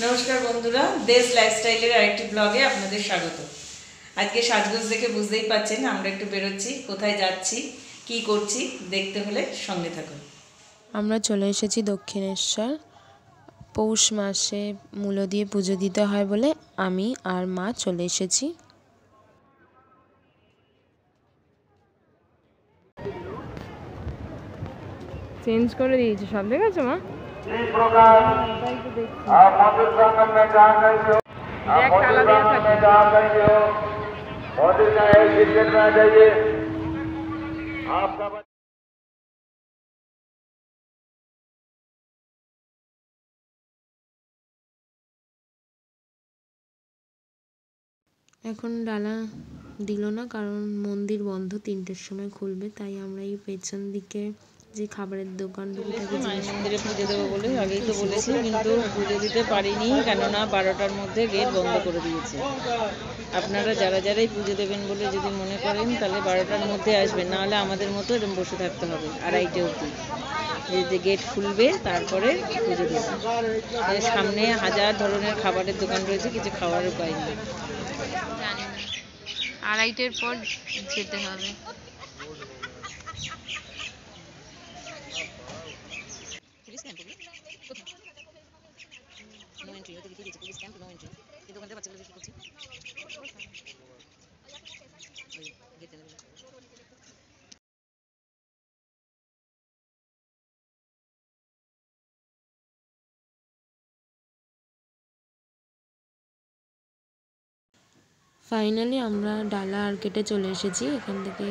নমস্কার বন্ধুরা, দেশ লাইফস্টাইলের আরেকটি ব্লগে আপনাদের স্বাগত। আজকে সাজগোজ দেখে বুঝতেই পাচ্ছেন আমরা একটু বেরোচ্ছি, কোথায় যাচ্ছি, কি করছি দেখতে হলে সঙ্গে থাকুন। আমরা চলে এসেছি দক্ষিণেশ্বর। পৌষ মাসে মূলো দিয়ে পুজো দিতে হয় বলে আমি আর মা চলে এসেছি। চেঞ্জ করে দিয়েছি সব, দেখেছো মা? এখন ডালা দিল না, কারণ মন্দির বন্ধ, 3টের সময় খুলবে। তাই আমরা এই পেছন দিকে যে খাবারের দোকান মন্দিরে পুজো দেবো বলে আগেই তো বলেছি, কিন্তু পুজো দিতে পারিনি, কেননা 12টার মধ্যে গেট বন্ধ করে দিয়েছে। আপনারা যারা যারাই পুজো দেবেন বলে যদি মনে করেন তাহলে 12টার মধ্যে আসবেন, নাহলে আমাদের মতো এরকম বসে থাকতে হবে 2:30 অবধি। যে গেট খুলবে তারপরে পুজো দেবে। সামনে হাজার ধরনের খাবারের দোকান রয়েছে, কিছু খাওয়ার উপায় নেই। 2:30-এর পর যেতে হবে। ফাইনালি আমরা ডালা আর কেটে চলে এসেছি। এখান থেকে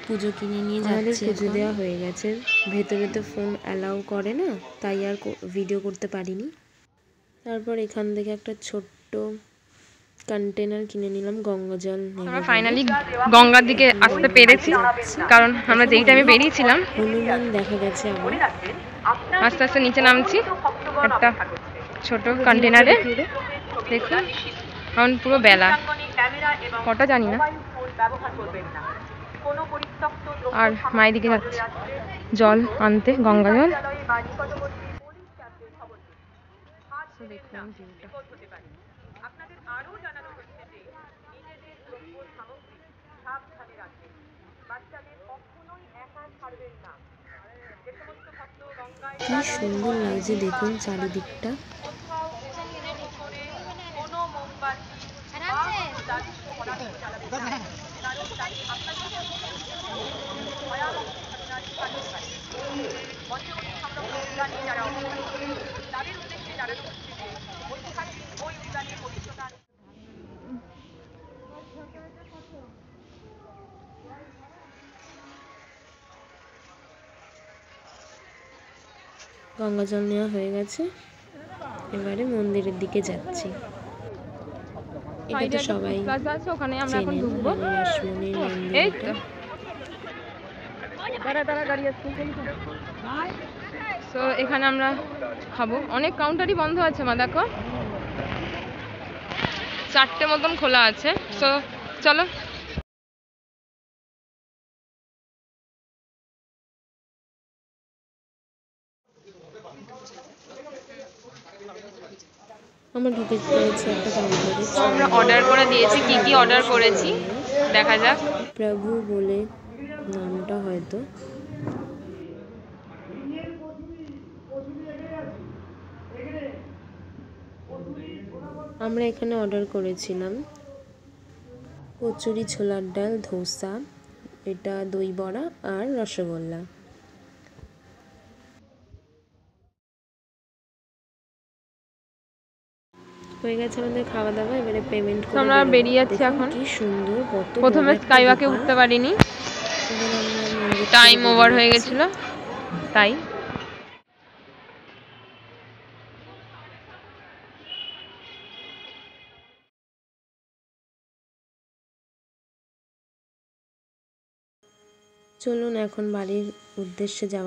পুজো কিনে নিয়ে যাচ্ছি। পুজো দেওয়া হয়ে গেছে। ভেতরে তো ফোন অ্যালাউ করে না, তাই আর ভিডিও করতে পারিনি। তারপর এখান থেকে একটা ছোট্ট কন্টেনার কিনে নিলাম গঙ্গা জল। আমরা ফাইনালি গঙ্গার দিকে আসতে পেরেছি, কারণ আমরা যেই টাইমে বেরিয়েছিলাম হনুমান দেখা গেছে আমার। আস্তে আস্তে নিচে নামছি একটা ছোট কন্টেনারে। দেখুন এখন পুরো বেলা, কটা জানি না। আর মায়ের দিকে যাচ্ছে জল আনতে, গঙ্গা জল। কি সুন্দর লাগছে দেখুন চারিদিকটা। গঙ্গা জল নেওয়া হয়ে গেছে, এবারে মন্দিরের দিকে যাচ্ছি। এটা তো সবাই ওখানে আমরা এখন চেনেন, ঢুকবো। রাসমণির মন্দিরটা। তো এখানে আমরা খাবো। অনেক কাউন্টারই বন্ধ আছে মা, দেখো 4টে মতন খোলা আছে। তো চলো। আমরা ঢুকে পড়েছি একটা কাউন্টারে। তো আমরা অর্ডার করে দিয়েছি, কি কি অর্ডার করেছি দেখা যাক। প্রভু বলে নামটা হয়তো। আমরা এখানে অর্ডার করেছিলাম কচুরি, ছোলার ডাল, ধোসা, এটা দই বড়া আর রসগোল্লা। হয়ে গেছে আমাদের খাওয়া দাওয়া, এবারে পেমেন্ট করে আমরা বেরিয়ে যাচ্ছি এখন। কি সুন্দর, কত প্রথমে স্কাইওয়াকে উঠতে পারিনি, টাইম ওভার হয়ে গেছিল তাই। চলুন এখন বাড়ির উদ্দেশ্যে যাওয়া